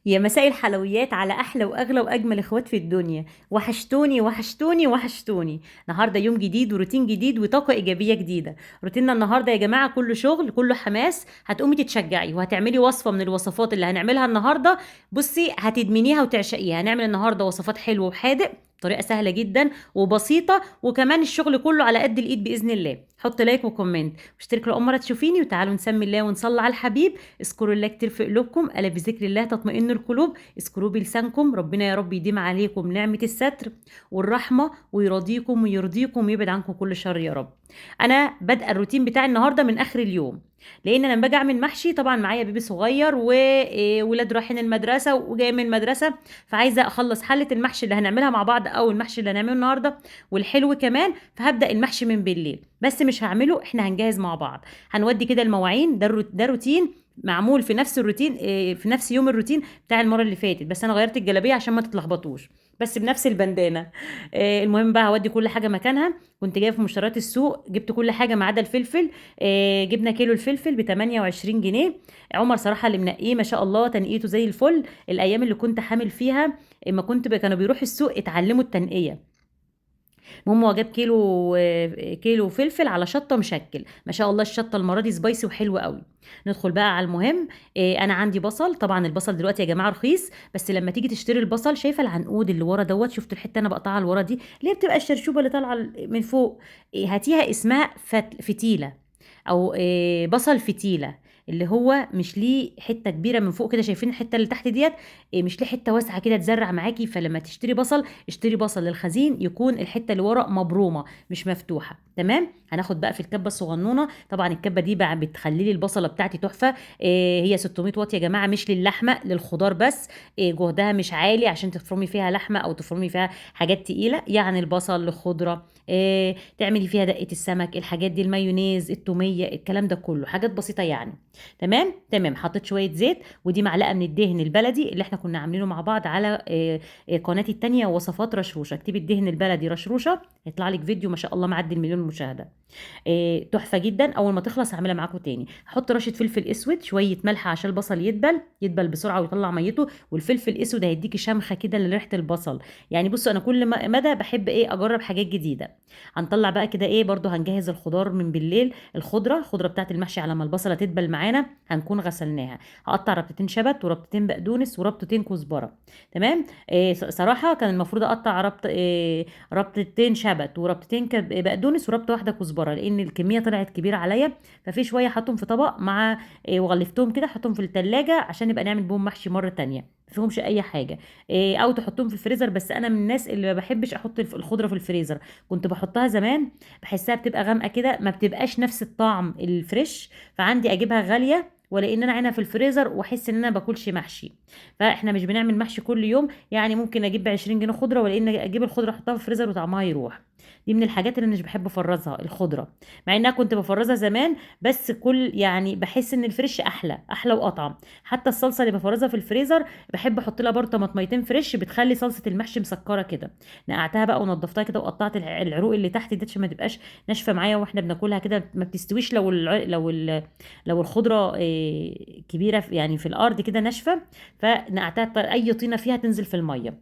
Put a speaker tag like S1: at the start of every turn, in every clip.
S1: يا مساء الحلويات على احلى واغلى واجمل اخوات في الدنيا. وحشتوني وحشتوني وحشتوني. النهارده يوم جديد وروتين جديد وطاقه ايجابيه جديده. روتيننا النهارده يا جماعه كله شغل كله حماس. هتقومي تتشجعي وهتعملي وصفه من الوصفات اللي هنعملها النهارده. بصي هتدمنيها وتعشقيها. هنعمل النهارده وصفات حلوه وحادق. طريقه سهله جدا وبسيطه، وكمان الشغل كله على قد الايد باذن الله. حط لايك وكومنت واشترك لأول مرة تشوفيني، وتعالوا نسمي الله ونصلي على الحبيب. اذكروا الله كتير في قلوبكم، ألا بذكر الله تطمئن القلوب. اذكروا بلسانكم. ربنا يا رب يديم عليكم نعمة الستر والرحمة، ويرضيكم ويرضيكم ويبعد عنكم كل شر يا رب. أنا بادئه الروتين بتاعي النهاردة من آخر اليوم، لان انا لما باجي اعمل محشي طبعا معايا بيبي صغير وولاد رايحين المدرسه وجاي من المدرسه، فعايزه اخلص حله المحشي اللي هنعملها مع بعض او المحشي اللي هنعمله النهارده والحلو كمان. فهبدا المحشي من بالليل، بس مش هعمله، احنا هنجهز مع بعض. هنودي كده المواعين. ده روتين معمول في نفس الروتين، في نفس يوم الروتين بتاع المره اللي فاتت، بس انا غيرت الجلابيه عشان ما تتلخبطوش، بس بنفس البندانه. المهم بقى هودي كل حاجه مكانها. كنت جايه في مشتريات السوق، جبت كل حاجه ما عدا الفلفل. جبنا كيلو الفلفل ب 28 جنيه. عمر صراحه اللي منقيه ما شاء الله، تنقيته زي الفل. الايام اللي كنت حامل فيها اما كانوا بيروحوا السوق اتعلموا التنقيه. المهم هو جاب كيلو فلفل على شطه مشكل، ما شاء الله الشطه المره دي سبايسي وحلوه قوي. ندخل بقى على المهم. انا عندي بصل. طبعا البصل دلوقتي يا جماعه رخيص، بس لما تيجي تشتري البصل، شايفه العنقود اللي ورا دوت؟ شفت الحته انا بقطعها لورا دي اللي هي بتبقى الشرشوبه اللي طالعه من فوق؟ هاتيها، اسمها فتيله، او بصل فتيله، اللي هو مش ليه حته كبيره من فوق كده. شايفين الحته اللي تحت ديت؟ مش ليه حته واسعه كده تزرع معاكي. فلما تشتري بصل، اشتري بصل للخزين يكون الحته اللي ورا مبرومه مش مفتوحه. تمام. هناخد بقى في الكبه الصغنونه. طبعا الكبه دي بقى بتخلي لي البصله بتاعتي تحفه. هي 600 واط يا جماعه، مش للحمه، للخضار بس. جهدها مش عالي عشان تفرمي فيها لحمه او تفرمي فيها حاجات تقيله، يعني البصل للخضره. تعملي فيها دقه السمك، الحاجات دي، المايونيز، التوميه، الكلام ده كله حاجات بسيطه يعني. تمام تمام. حطيت شويه زيت، ودي معلقه من الدهن البلدي اللي احنا كنا عاملينه مع بعض على قناتي التانية وصفات رشروشه. اكتبي الدهن البلدي رشروشه يطلع لك فيديو ما شاء الله معدي المليون مشاهده. تحفه جدا. اول ما تخلص هعملها معاكم تاني. هحط رشه فلفل اسود، شويه ملح عشان البصل يدبل بسرعه ويطلع ميته. والفلفل الاسود هيديكي شمخه كده لريحه البصل. يعني بصوا انا كل مدى بحب اجرب حاجات جديده. هنطلع بقى كده برضو هنجهز الخضار من بالليل. الخضره بتاعت المحشي على ما البصله تدبل معانا هنكون غسلناها. هقطع ربطتين شبت وربطتين بقدونس وربطتين كزبره. تمام. صراحه كان المفروض اقطع ربطتين شبت وربطتين بقدونس وربطه واحده كزبره، لان الكميه طلعت كبيره عليا. ففي شويه حطهم في طبق مع وغلفتهم كده، حطهم في التلاجة عشان نبقى نعمل بهم محشي مره تانية ما فيهمش اي حاجه. او تحطهم في الفريزر، بس انا من الناس اللي ما بحبش احط الخضره في الفريزر. كنت بحطها زمان، بحسها بتبقى غامقه كده، ما بتبقاش نفس الطعم الفريش. فعندي اجيبها غاليه، ولا ان انا عينها في الفريزر واحس ان انا باكلش محشي. فاحنا مش بنعمل محشي كل يوم، يعني ممكن اجيب ب 20 جنيه خضره، ولا ان اجيب الخضره احطها في الفريزر وطعمها يروح. دي من الحاجات اللي انا مش بحب افرزها الخضره، مع انها كنت بفرزها زمان. بس يعني بحس ان الفريش احلى واطعم. حتى الصلصه اللي بفرزها في الفريزر بحب احط لها برضه طماطميتين فريش، بتخلي صلصه المحشي مسكره كده. نقعتها بقى ونضفتها كده وقطعت العروق اللي تحت دي عشان ما تبقاش ناشفه معايا واحنا بناكلها كده، ما بتستويش لو الخضره كبيره يعني في الارض كده ناشفه. فنقعتها اي طينه فيها تنزل في الميه.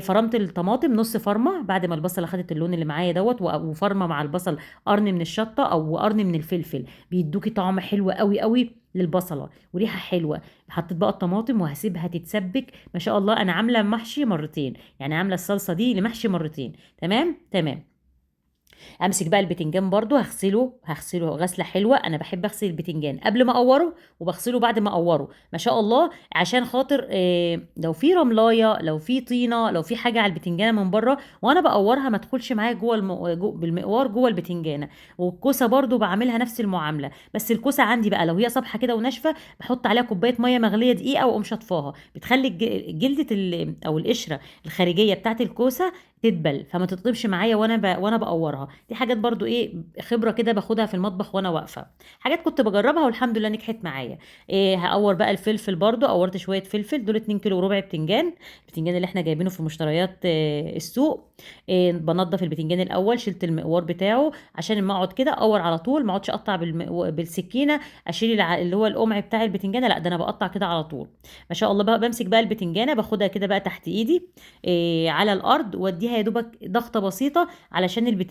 S1: فرمت الطماطم نص فرمه بعد ما البصله خدت اللون اللي معايا دوت، وفرمه مع البصل قرن من الشطه او قرن من الفلفل، بيدوكي طعم حلو قوي قوي للبصله وريحه حلوه. حطيت بقى الطماطم وهسيبها تتسبك. ما شاء الله انا عامله محشي مرتين، يعني عامله الصلصه دي لمحشي مرتين. تمام تمام. امسك بقى البتنجان برضو هغسله غسله حلوه. انا بحب اغسل البتنجان قبل ما اقوره، وبغسله بعد ما اقوره ما شاء الله، عشان خاطر لو في رملايه، لو في طينه، لو في حاجه على البتنجانه من بره وانا بقورها، ما تدخلش معايا بالمقوار جوه البتنجانه. والكوسه برضو بعملها نفس المعامله، بس الكوسه عندي بقى لو هي صبحه كده وناشفه، بحط عليها كوبايه ميه مغليه دقيقه واقوم شطفاها. بتخلي جلده او القشره الخارجيه بتاعت الكوسه تدبل، فما تطلبش معايا وانا بقورها. دي حاجات برضو ايه، خبره كده باخدها في المطبخ وانا واقفه. حاجات كنت بجربها والحمد لله نجحت معايا. إيه، هقور بقى الفلفل برضو، قورت شويه فلفل، دول 2 كيلو وربع بتنجان. البتنجان اللي احنا جايبينه في مشتريات السوق. إيه، بنضف البتنجان الاول، شلت المقوار بتاعه عشان لما اقعد كده اقور على طول، ما اقعدش اقطع بالسكينه، اشيل اللي هو القمع بتاع البتنجانه، لا ده انا بقطع كده على طول. ما شاء الله بقى، بمسك بقى البتنجانه باخدها كده بقى تحت ايدي على الارض، واديها يا دوبك ضغطه بسيطه علشان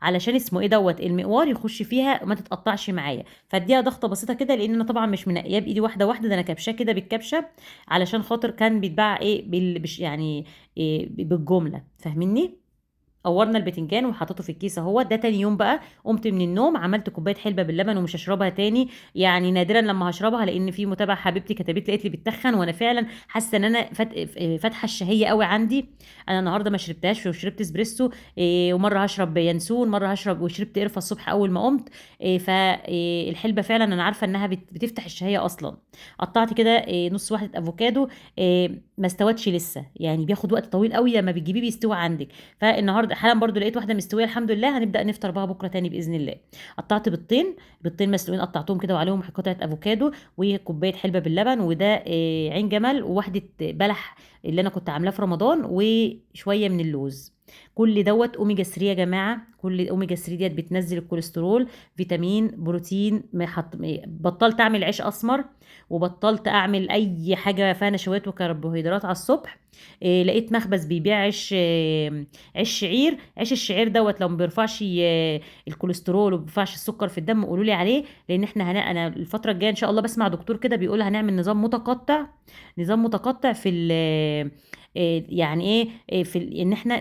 S1: علشان اسمه ايه دوت المقوار يخش فيها وما تتقطعش معايا. فاديها ضغطه بسيطه كده، لان انا طبعا مش منقياه بايدي واحده واحده، ده انا كبشاه كده بالكبشه، علشان خاطر كان بيتباع ايه يعني إيه بالجمله، فاهميني؟ قورنا البتنجان وحطيته في الكيس اهو. ده تاني يوم بقى قمت من النوم عملت كوبايه حلبه باللبن، ومش هشربها تاني، يعني نادرا لما هشربها، لان في متابعه حبيبتي كتبت لي قالت لي بتخن، وانا فعلا حاسه ان انا فاتحه الشهيه قوي عندي. انا النهارده ما شربتهاش وشربت اسبريسو، ومره هشرب ينسون، مره هشرب وشربت قرفه الصبح اول ما قمت. فالحلبه فعلا انا عارفه انها بتفتح الشهيه اصلا. قطعت كده نص واحده افوكادو، ما استوتش لسه، يعني بياخد وقت طويل قوي لما بتجيبيه بيستوي عندك. فالنهارده حالا برضو لقيت واحده مستويه الحمد لله، هنبدا نفطر بها بكره تاني باذن الله. قطعت بيضتين، بيضتين مسلوقين قطعتهم كده، وعليهم قطعه افوكادو، وكوبايه حلبه باللبن، وده عين جمل، وواحده بلح اللي انا كنت عاملاه في رمضان، وشويه من اللوز. كل دوت اوميجا 3 يا جماعه، كل اوميجا 3 ديت بتنزل الكوليسترول، فيتامين، بروتين. بطلت اعمل عيش اسمر، وبطلت اعمل اي حاجه فيها نشويات وكربوهيدرات على الصبح. لقيت مخبز بيبيع عيش شعير. عيش الشعير دوت لو ما بيرفعش الكوليسترول وما بيرفعش السكر في الدم، قولوا لي عليه، لان احنا انا الفتره الجايه ان شاء الله بسمع دكتور كده بيقول هنعمل نظام متقطع، نظام متقطع في يعني ايه في ان احنا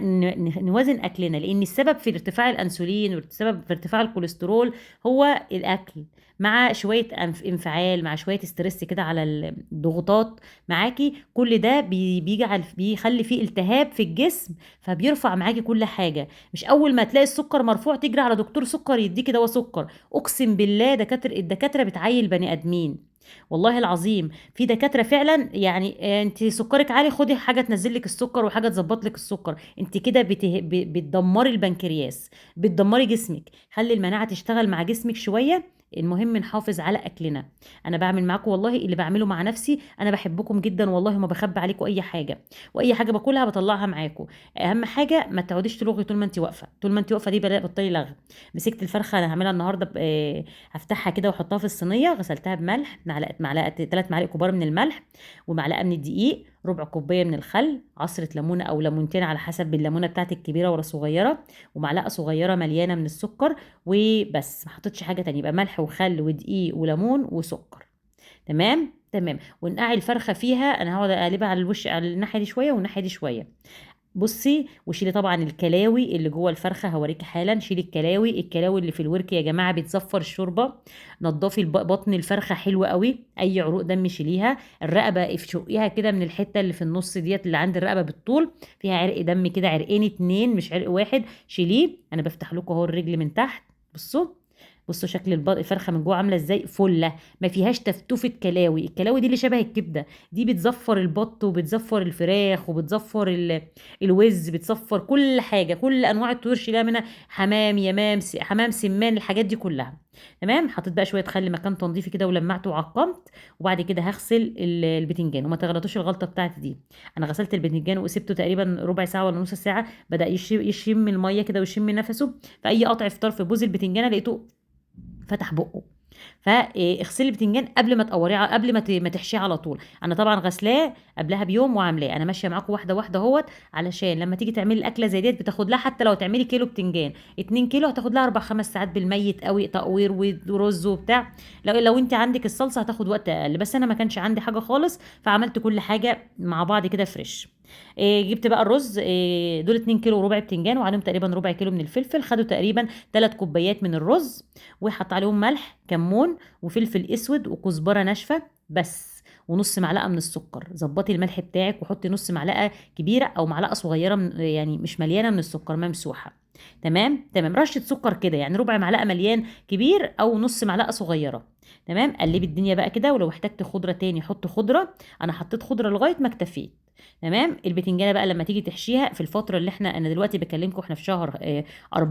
S1: نوازن اكلنا، لان السبب في ارتفاع الانسولين والسبب في ارتفاع الكوليسترول هو الاكل، مع شويه انفعال، مع شويه ستريس كده على الضغوطات معاكي، كل ده بيجعل بيخلي فيه التهاب في الجسم، فبيرفع معاكي كل حاجه. مش اول ما تلاقي السكر مرفوع تجري على دكتور سكر يديكي دواء سكر. اقسم بالله الدكاتره بتعيل بني ادمين، والله العظيم في دكاتره فعلا، يعني انت سكرك عالي خدي حاجه تنزل لك السكر وحاجه تظبط لك السكر، انت كده بتدمري البنكرياس، بتدمري جسمك. خلي المناعه تشتغل مع جسمك شويه. المهم نحافظ على اكلنا. انا بعمل معاكم والله اللي بعمله مع نفسي، انا بحبكم جدا والله، ما بخبي عليكم اي حاجه، واي حاجه باكلها بطلعها معاكم. اهم حاجه ما تقعديش تلغي طول ما انت واقفه، طول ما انت واقفه دي بطلي لغي. مسكت الفرخه انا هعملها النهارده هفتحها كده واحطها في الصينيه، غسلتها بملح، معلقه 3 معالق كبار من الملح، ومعلقه من الدقيق، ربع كوبايه من الخل، عصره ليمونه او ليمونتين على حسب الليمونه بتاعتك كبيره ولا صغيره، ومعلقه صغيره مليانه من السكر، وبس ما حطيتش حاجه تانية، يبقى ملح وخل ودقيق وليمون وسكر. تمام تمام. ونقعي الفرخه فيها، انا هقعد اقلبها على الوش، على الناحيه دي شويه والناحيه دي شويه. بصي، وشيلي طبعا الكلاوي اللي جوه الفرخه، هوريكي حالا. شيلي الكلاوي اللي في الورك يا جماعه بتزفر الشوربه. نضفي بطن الفرخه حلوه قوي، اي عروق دم شيليها. الرقبه افشقيها كده من الحته اللي في النص ديت اللي عند الرقبه بالطول، فيها عرق دم كده، عرقين اتنين مش عرق واحد، شيليه. انا بفتح لكم اهو الرجل من تحت، بصوا، بصوا شكل الفرخه من جوه عامله ازاي، فله، ما فيهاش تفتوفه كلاوي. الكلاوي دي اللي شبه الكبده، دي بتزفر البط وبتزفر الفراخ وبتزفر الوز، بتصفر كل حاجه، كل انواع الطيور شيلها منها، حمام، يمام، حمام سمان، الحاجات دي كلها. تمام. حطيت بقى شويه خل مكان تنظيفي كده ولمعته وعقمت، وبعد كده هغسل البتنجان، وما تغلطوش الغلطه بتاعتي دي. انا غسلت البتنجان وسبته تقريبا ربع ساعه ولا نص ساعه، بدا يشم الميه كده ويشم نفسه، فاي قطع فطار في بوز البتنجان لقيته فتح بقه. فاغسلي البتنجان قبل ما تقوريه، قبل ما تحشيه على طول. انا طبعا غسلاه قبلها بيوم وعاملاه، انا ماشيه معاكم واحده واحده اهوت، علشان لما تيجي تعملي الاكله زي ديت بتاخد لها، حتى لو تعملي كيلو بتنجان 2 كيلو هتاخد لها 4 5 ساعات بالميت قوي، تقوير ورز وبتاع. لو انت عندك الصلصه هتاخد وقت اقل، بس انا ما كانش عندي حاجه خالص، فعملت كل حاجه مع بعض كده فريش. جبت بقى الرز، دول 2 كيلو وربع بتنجان، وعليهم تقريبا ربع كيلو من الفلفل، خدوا تقريبا 3 كوبايات من الرز، وحط عليهم ملح، كمون، وفلفل اسود، وكزبره ناشفه بس، ونص معلقه من السكر. ظبطي الملح بتاعك وحطي نص معلقه كبيره او معلقه صغيره من، يعني مش مليانه من السكر، ممسوحه. تمام، تمام، رشه سكر كده يعني ربع معلقه مليان كبير او نص معلقه صغيره. تمام، قلبي الدنيا بقى كده، ولو احتجت خضره تاني حط خضره. انا حطيت خضره لغايه ما اكتفيت. تمام، البتنجانه بقى لما تيجي تحشيها في الفتره اللي احنا دلوقتي بكلمكم احنا في شهر 4،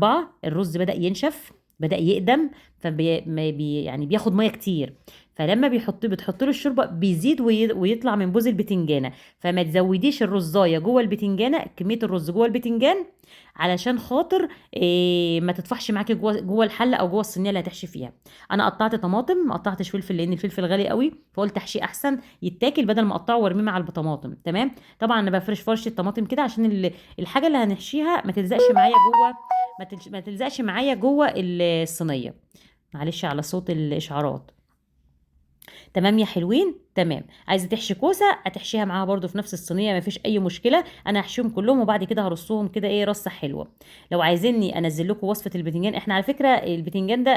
S1: الرز بدأ ينشف، بدأ يقدم، يعني بياخد ميه كتير. فلما بتحط له الشوربه بيزيد ويطلع من بوز البتنجانه. فما تزوديش الرزايه جوه البتنجانه، كميه الرز جوه البتنجان، علشان خاطر ما تطفحش معاكي جوه الحله او جوه الصينيه اللي هتحشي فيها. انا قطعت طماطم، ما قطعتش فلفل لان الفلفل غالي قوي، فقلت احشيه احسن يتاكل بدل ما اقطعه وارميه مع الطماطم. تمام، طبعا انا بفرش فرشه الطماطم كده عشان الحاجه اللي هنحشيها ما تلزقش معايا جوه، ما تلزقش معايا جوه الصينيه. معلش على صوت الاشعارات. تمام يا حلوين، تمام. عايزه تحشي كوسه هتحشيها معاها برضو في نفس الصينيه، مفيش اي مشكله. انا هحشيهم كلهم وبعد كده هرصهم كده ايه رصه حلوه. لو عايزيني انزل لكم وصفه البتنجان، احنا على فكره البتنجان ده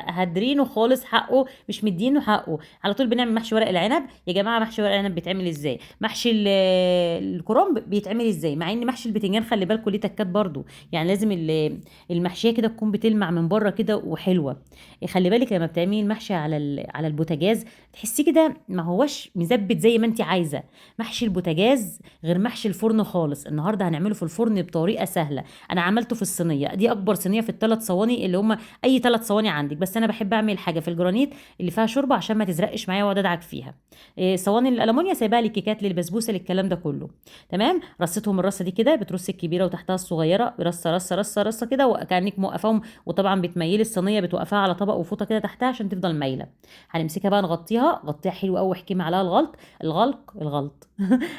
S1: هدرينه خالص، حقه مش مدينه حقه. على طول بنعمل محشي ورق العنب يا جماعه. محشي ورق العنب بيتعمل ازاي؟ محشي الكرنب بيتعمل ازاي؟ مع ان محشي البتنجان خلي بالكم ليه تكات برضو. يعني لازم المحشيه كده تكون بتلمع من بره كده وحلوه. خلي بالك لما بتعملي المحشي على البوتاجاز تحسيه كده ما هوش مزبت زي ما انت عايزه. محشي البوتاجاز غير محشي الفرن خالص. النهارده هنعمله في الفرن بطريقه سهله. انا عملته في الصينيه دي، اكبر صينيه في الثلاث صواني اللي هم اي ثلاث صواني عندك، بس انا بحب اعمل حاجه في الجرانيت اللي فيها شوربه عشان ما تزرقش معايا واقعد ادعك فيها. صواني الالومنيا سايباها للكيكات للبسبوسه للكلام ده كله. تمام، رصيتهم الرصه دي كده، بترصي الكبيره وتحتها الصغيره رصه رصه رصه رصه كده، وكانك موقفاهم. وطبعا بتميلي الصينيه بتوقفها على طبق وفوطه كده تحتها عشان تفضل مايله. هنمسكها بقى نغطيها، غطيها حلو قوي واحكمي عليها الغلق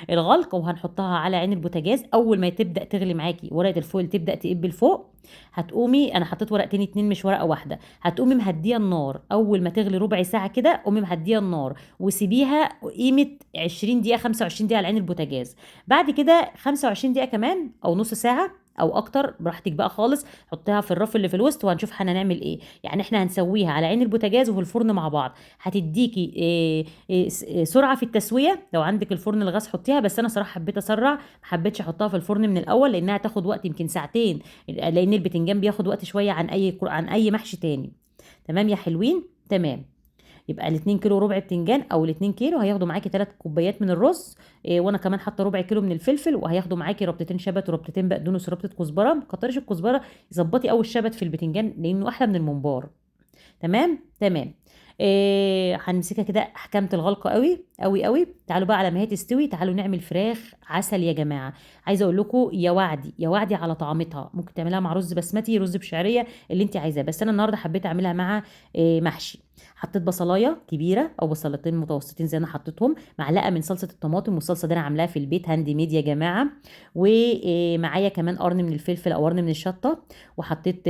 S1: الغلق، وهنحطها على عين البوتاجاز. اول ما تبدا تغلي معاكي ورقه الفويل تبدا تقب لفوق، هتقومي، انا حطيت ورقتين اتنين مش ورقه واحده، هتقومي مهديه النار. اول ما تغلي ربع ساعه كده قومي مهديه النار وسيبيها قيمه 20 دقيقه 25 دقيقه على عين البوتاجاز. بعد كده 25 دقيقه كمان او نص ساعه او اكتر براحتك بقى خالص، حطيها في الرف اللي في الوسط وهنشوف هنعمل ايه. يعني احنا هنسويها على عين البوتاجاز وفي الفرن مع بعض. هتديكي سرعه في التسويه. لو عندك الفرن الغاز حطيها، بس انا صراحه حبيت اسرع، ما حبيتش احطها في الفرن من الاول لانها تاخد وقت يمكن ساعتين، لان البتنجان بياخد وقت شويه عن اي محشي تاني. تمام يا حلوين، تمام. يبقى ال2 كيلو ربع بتنجان او ال2 كيلو هياخدوا معاكي 3 كوبايات من الرز. وانا كمان حاطه ربع كيلو من الفلفل، وهياخدوا معاكي ربطتين شبت وربطتين بقدونس وربطه كزبره. ما تكتريش الكزبره، ظبطي قوي الشبت في البتنجان لانه احلى من الممبار. تمام، تمام. هنمسكها كده، حكمت الغلقه قوي قوي قوي. تعالوا بقى على ما هي تستوي، تعالوا نعمل فراخ عسل يا جماعه. عايزه اقول لكم يا وعدي يا وعدي على طعمتها. ممكن تعملها مع رز بسمتي، رز بشعريه، اللي انت عايزاه، بس انا النهارده حبيت اعملها مع محشي. حطيت بصلايه كبيره او بصلتين متوسطين زي انا حطيتهم، معلقه من صلصه الطماطم، والصلصه دي انا عاملاها في البيت هاند ميد يا جماعه. ومعايا كمان قرن من الفلفل او قرن من الشطه، وحطيت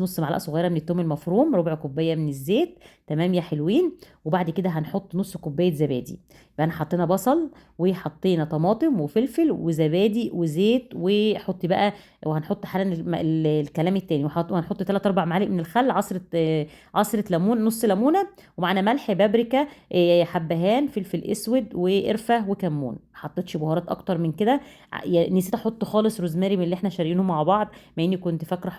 S1: نص معلقه صغيره من الثوم المفروم، ربع كوبايه من الزيت. تمام يا حلوين. وبعد كده هنحط نص كوبايه زبادي. يبقى انا حطينا بصل وحطينا طماطم وفلفل وزبادي وزيت، وحطي بقى، وهنحط حالا الكلام التاني، وهنحط 3 4 معالق من الخل، عصره ليمون، نص ليمونه، ومعانا ملح، بابريكا، حبهان، فلفل اسود، وقرفه وكمون. ما حطيتش بهارات اكتر من كده. نسيت احط خالص روزماري من اللي احنا شاريينه مع بعض، مع اني كنت فاكره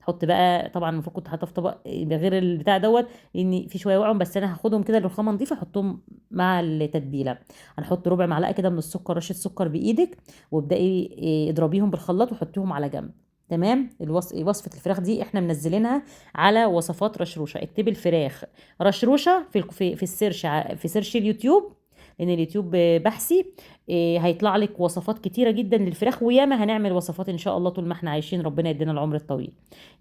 S1: حط بقى. طبعا المفروض كنت حاطه في طبق يبقى غير البتاع دوت، لان في شويه وقعهم، بس انا هاخدهم كده الرخامه نضيفه احطهم مع التتبيله. هنحط ربع معلقه كده من السكر، رشه سكر بايدك، وابداي اضربيهم بالخلاط وحطيهم على جنب. تمام. وصفه الفراخ دي احنا منزلينها على وصفات رشروشه. اكتبي الفراخ رشروشه في السيرش، في سيرش اليوتيوب، لان اليوتيوب بحثي. هيطلع لك وصفات كتيره جدا للفراخ، وياما هنعمل وصفات ان شاء الله طول ما احنا عايشين، ربنا يدينا العمر الطويل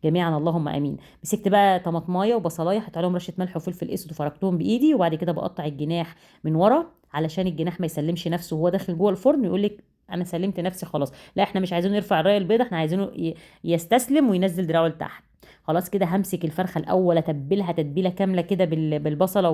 S1: جميعا اللهم امين. مسكت بقى طماطمايه وبصلايه، حطيت عليهم رشه ملح وفلفل اسود وفركتهم بايدي، وبعد كده بقطع الجناح من ورا علشان الجناح ما يسلمش نفسه وهو داخل جوه الفرن يقول لك انا سلمت نفسي خلاص. لا، احنا مش عايزينه يرفع الرايه البيضاء، احنا عايزينه يستسلم وينزل دراعه لتحت. خلاص كده همسك الفرخه الاول اتبلها تتبيله كامله كده بالبصله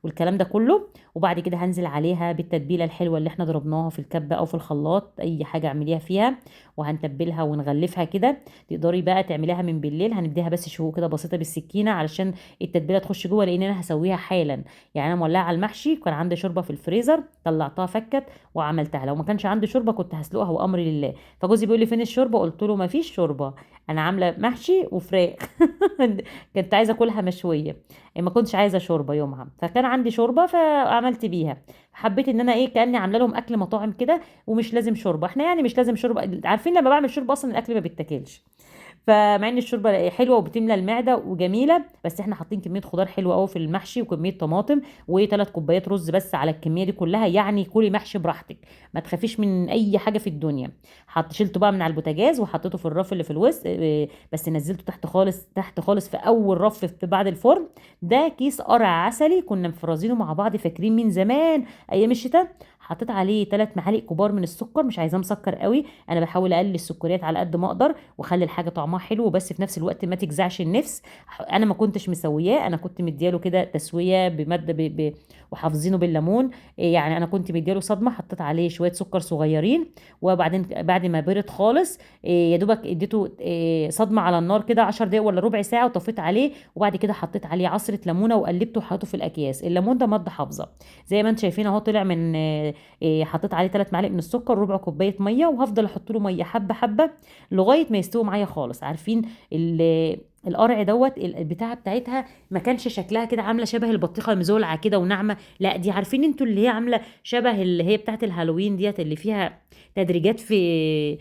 S1: والكلام ده كله، وبعد كده هنزل عليها بالتتبيله الحلوه اللي احنا ضربناها في الكبه او في الخلاط، اي حاجه اعمليها فيها، وهنتبلها ونغلفها كده. تقدري بقى تعمليها من بالليل، هنديها بس شهوق كده بسيطه بالسكينه علشان التتبيله تخش جوه، لان انا هسويها حالا. يعني انا مولعه على المحشي، كان عندي شوربه في الفريزر طلعتها فكت وعملتها. لو ما كانش عندي شوربه كنت هسلقها وامري لله. فجوزي بيقول لي فين الشوربه؟ قلت له ما فيش شوربه، انا عامله محشي وفراخ. كنت عايزه اكلها مشويه، ما كنتش عايزه شوربه يومها، فكان عندي شوربه فعملت بيها. حبيت ان انا ايه كاني عامله لهم اكل مطاعم كده، ومش لازم شوربه، احنا يعني مش لازم شوربه، عارفين لما بعمل شوربه اصلا الاكل ما بيتاكلش. فمع ان الشوربه حلوه وبتملى المعده وجميله، بس احنا حاطين كميه خضار حلوه قوي في المحشي وكميه طماطم وثلاث كوبايات رز بس على الكميه دي كلها، يعني كلي محشي براحتك، ما تخافيش من اي حاجه في الدنيا. شلته بقى من على البوتاجاز وحطيته في الرف اللي في الوسط، بس نزلته تحت خالص، تحت خالص في اول رف في بعد الفرن. ده كيس قرع عسلي كنا مفرزينه مع بعض، فاكرين من زمان ايام الشتاء. حطيت عليه 3 معالق كبار من السكر، مش عايزاه مسكر قوي، انا بحاول اقلل السكريات على قد ما اقدر واخلي الحاجه طعمها حلو، بس في نفس الوقت ما تجزعش النفس. انا ما كنتش مسوياه، انا كنت مدياله كده تسويه بماده وحافظينه بالليمون. يعني انا كنت مدياله صدمه، حطيت عليه شويه سكر صغيرين، وبعدين بعد ما برد خالص يا دوبك اديته صدمه على النار كده 10 دقايق ولا ربع ساعه وطفيت عليه، وبعد كده حطيت عليه عصره ليمونه وقلبته وحطيته في الاكياس. الليمون ده ماده حافظه، زي ما انتم شايفين اهو طلع من حطيت عليه 3 معالق من السكر وربع كوبايه ميه، وهفضل احط له ميه حبه حبه لغايه ما يستوي معايا خالص. عارفين القرع دوت البتاعه بتاعتها ما كانش شكلها كده عامله شبه البطيخه المزولعه كده وناعمه، لا دي عارفين انتوا اللي هي عامله شبه اللي هي بتاعت الهالوين ديت، اللي فيها تدريجات في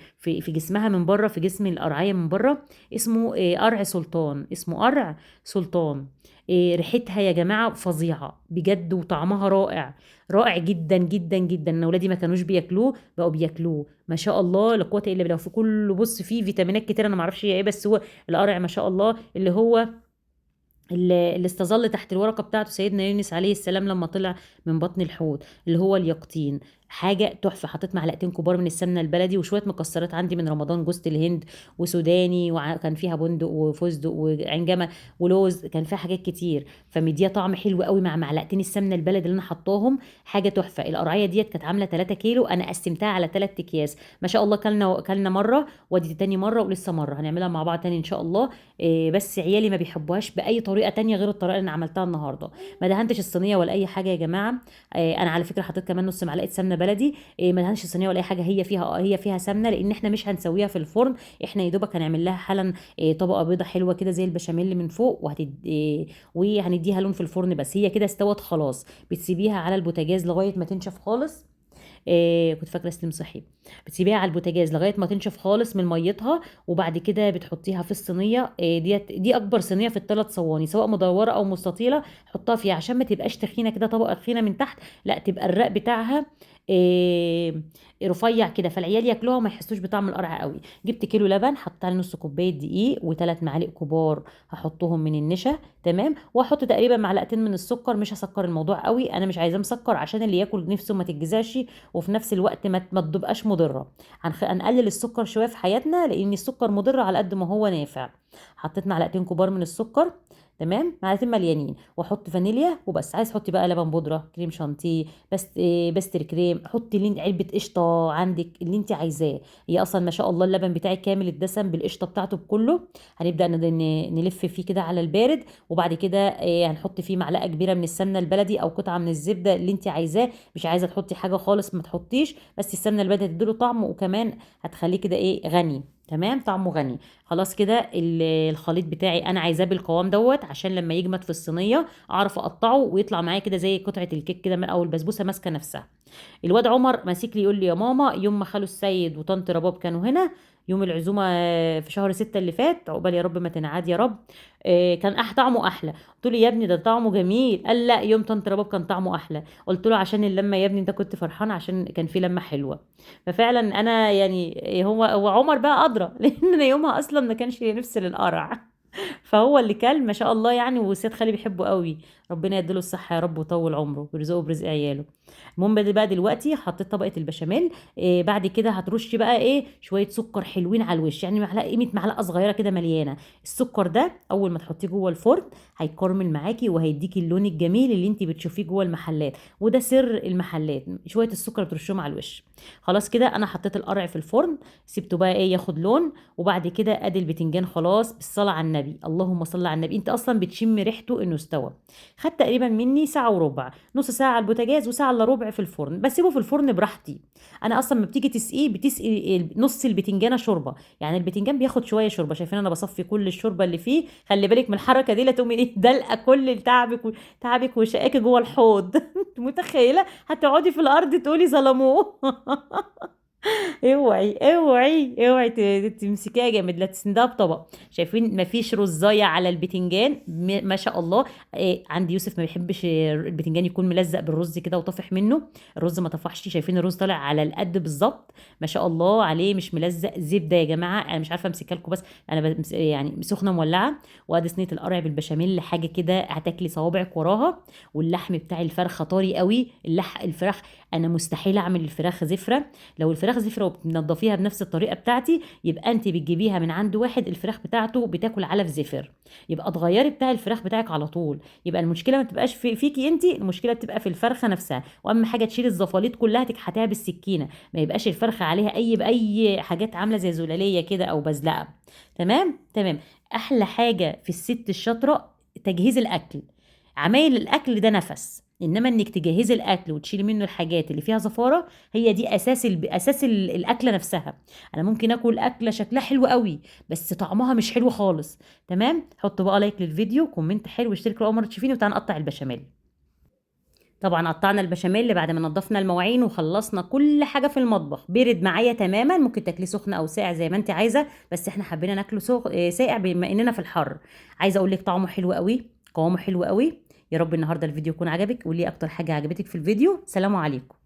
S1: جسمها من بره، في جسم القرعيه من بره. اسمه قرع سلطان، اسمه قرع سلطان. ريحتها يا جماعه فظيعه بجد، وطعمها رائع، رائع جدا جدا جدا. انا ولادي ما كانوش بياكلوه بقوا بياكلوه، ما شاء الله لا قوه الا بالله. في كله بص فيه فيتامينات كتير، انا ما اعرفش هي ايه، بس هو القرع ما شاء الله اللي هو اللي استظل تحت الورقة بتاعته سيدنا يونس عليه السلام لما طلع من بطن الحوت، اللي هو اليقطين. حاجة تحفة. حطيت معلقتين كبار من السمنة البلدي وشوية مكسرات عندي من رمضان، جوز الهند وسوداني، وكان فيها بندق وفستق وعنجمة ولوز، كان فيها حاجات كتير، فمديها طعم حلو قوي مع معلقتين السمنة البلدي اللي انا حطاهم. حاجة تحفة. القرعية ديت كانت عاملة 3 كيلو، انا قسمتها على 3 اكياس، ما شاء الله. كلنا مرة، ودي تاني مرة، ولسه مرة هنعملها مع بعض تاني ان شاء الله. بس عيالي ما بيحبوهاش باي طريقه تانية غير الطريقه اللي انا عملتها النهارده. ما دهنتش الصينيه ولا اي حاجه يا جماعه. انا على فكره حطيت كمان نص معلقه سمنه بلدي. ما دهنتش الصينيه ولا اي حاجه، هي فيها سمنه، لان احنا مش هنسويها في الفرن، احنا يا دوبك هنعمل لها حالا طبقه بيضه حلوه كده زي البشاميل من فوق، وهنديها لون في الفرن. بس هي كده استوت خلاص، بتسيبيها على البوتاجاز لغايه ما تنشف خالص. كنت فاكره سليم صحي. بتسيبيها على البوتاجاز لغايه ما تنشف خالص من ميتها، وبعد كده بتحطيها في الصينيه. دي اكبر صينيه في الثلاث صواني، سواء مدوره او مستطيله، حطها فيها عشان ما تبقاش تخينه كده طبقه تخينه من تحت، لا تبقى الرق بتاعها آه، رفيع كده، فالعيال ياكلوها وما يحسوش بطعم القرع قوي. جبت كيلو لبن، حطيت عليه نص كوبايه دقيق وثلاث معالق كبار هحطهم من النشا، تمام، واحط تقريبا معلقتين من السكر، مش هسكر الموضوع قوي، انا مش عايزاه مسكر عشان اللي ياكل نفسه ما تتجزعش، وفي نفس الوقت ما تبقاش مضره. هنقلل السكر شويه في حياتنا، لان السكر مضر على قد ما هو نافع. حطيت معلقتين كبار من السكر، تمام، معلقتين مليانين، واحط فانيليا وبس. عايز حطي بقى لبن بودره، كريم شانتيه، بس بستر كريم، حطي علبه قشطه عندك اللي انت عايزاه. هي اصلا ما شاء الله اللبن بتاعي كامل الدسم بالقشطه بتاعته بكله. هنبدا نلف فيه كده على البارد، وبعد كده هنحط فيه معلقه كبيره من السمنه البلدي او قطعه من الزبده اللي انت عايزاه. مش عايزه تحطي حاجه خالص ما تحطيش، بس السمنه البلدي هتديله طعم، وكمان هتخليه كده غني، تمام، طعمه غني. خلاص كده الخليط بتاعي انا عايزاه بالقوام دوت، عشان لما يجمد في الصينيه اعرف اقطعه ويطلع معايا كده زي قطعه الكيك كده او البسبوسه ماسكه نفسها. الواد عمر ماسك لي يقول لي يا ماما، يوم ما خالو السيد وطنط رباب كانوا هنا يوم العزومه في شهر 6 اللي فات، عقبال يا رب ما تنعاد يا رب، كان طعمه احلى. قلت له يا ابني ده طعمه جميل. قال لا، يوم طنط رباب كان طعمه احلى. قلت له عشان اللمه يا ابني، انت كنت فرحان عشان كان في لمه حلوه. ففعلا انا يعني هو عمر بقى ادرى لان انا يومها اصلا ما كانش لي نفس للقرع. فهو اللي كل ما شاء الله يعني، وسيد خالي بيحبه قوي. ربنا يديله الصحه يا رب ويطول عمره ويرزقه برزق عياله. المهم بقى دلوقتي حطيت طبقه البشاميل. بعد كده هترشي بقى شويه سكر حلوين على الوش، يعني معلقه، قيمه معلقه صغيره كده مليانه. السكر ده اول ما تحطيه جوه الفرن هيكرمل معاكي وهيديكي اللون الجميل اللي انت بتشوفيه جوه المحلات، وده سر المحلات، شويه السكر ترشهم على الوش. خلاص كده انا حطيت القرع في الفرن، سبته بقى ياخد لون، وبعد كده ادي البتنجان خلاص بالصلاه على النبي، اللهم صل على النبي، انت اصلا بتشم ريحته انه استوى. خد تقريبا مني ساعه وربع، نص ساعه على البوتاجاز وساعه الا ربع في الفرن، بسيبه في الفرن براحتي. انا اصلا ما بتيجي تسقيه بتسقي نص البتنجانه شوربه، يعني البتنجان بياخد شويه شوربه، شايفين انا بصفي كل الشوربه اللي فيه. خلي بالك من الحركه دي، لا تقومي ايه دلقه كل تعبك وشقاكي جوه الحوض. متخيله هتقعدي في الارض تقولي ظلموه. اوعي اوعي اوعي تمسكيها جامد، لا تسندها بطبق. شايفين مفيش رزايه على البتنجان، ما شاء الله. عندي يوسف ما بيحبش البتنجان يكون ملزق بالرز كده وطافح منه، الرز ما طفحش، شايفين الرز طالع على القد بالظبط، ما شاء الله عليه، مش ملزق. زبده يا جماعه، انا مش عارفه امسكها لكم، بس انا يعني سخنه مولعه. وادي صينيه القرع بالبشاميل، حاجه كده هتاكلي صوابعك وراها. واللحم بتاع الفرخه طري قوي، الفراخ انا مستحيل اعمل الفراخ زفره. لو الفراخ زفره وبتنضفيها بنفس الطريقه بتاعتي، يبقى انت بتجيبيها من عند واحد الفراخ بتاعته بتاكل علف زفر، يبقى تغيري بتاع الفراخ بتاعك على طول. يبقى المشكله ما تبقاش فيكي انت، المشكله بتبقى في الفرخه نفسها. واهم حاجه تشيلي الزفاليط كلها تكحتيها بالسكينه، ما يبقاش الفرخه عليها باي حاجات عامله زي زلاليه كده او بزلقه. تمام تمام. احلى حاجه في الست الشاطره تجهيز الاكل. عمايل الاكل ده نفس، انما انك تجهزي الاكل وتشيلي منه الحاجات اللي فيها زفاره، هي دي اساس الاكله نفسها. انا ممكن اكل اكله شكلها حلو قوي بس طعمها مش حلو خالص. تمام، حطوا بقى لايك للفيديو، كومنت حلو، اشتركوا اول مره تشوفيني، وتعالى نقطع البشاميل. طبعا قطعنا البشاميل بعد ما نضفنا المواعين وخلصنا كل حاجه في المطبخ، بيرد معايا تماما، ممكن تاكليه سخن او ساقع زي ما انت عايزه، بس احنا حبينا ناكله ساقع بما اننا في الحر. عايزه اقول لك طعمه حلو قوي، قوامه حلو قوي. يا رب النهارده الفيديو يكون عجبك، قولي اكتر حاجه عجبتك في الفيديو. سلام عليكم.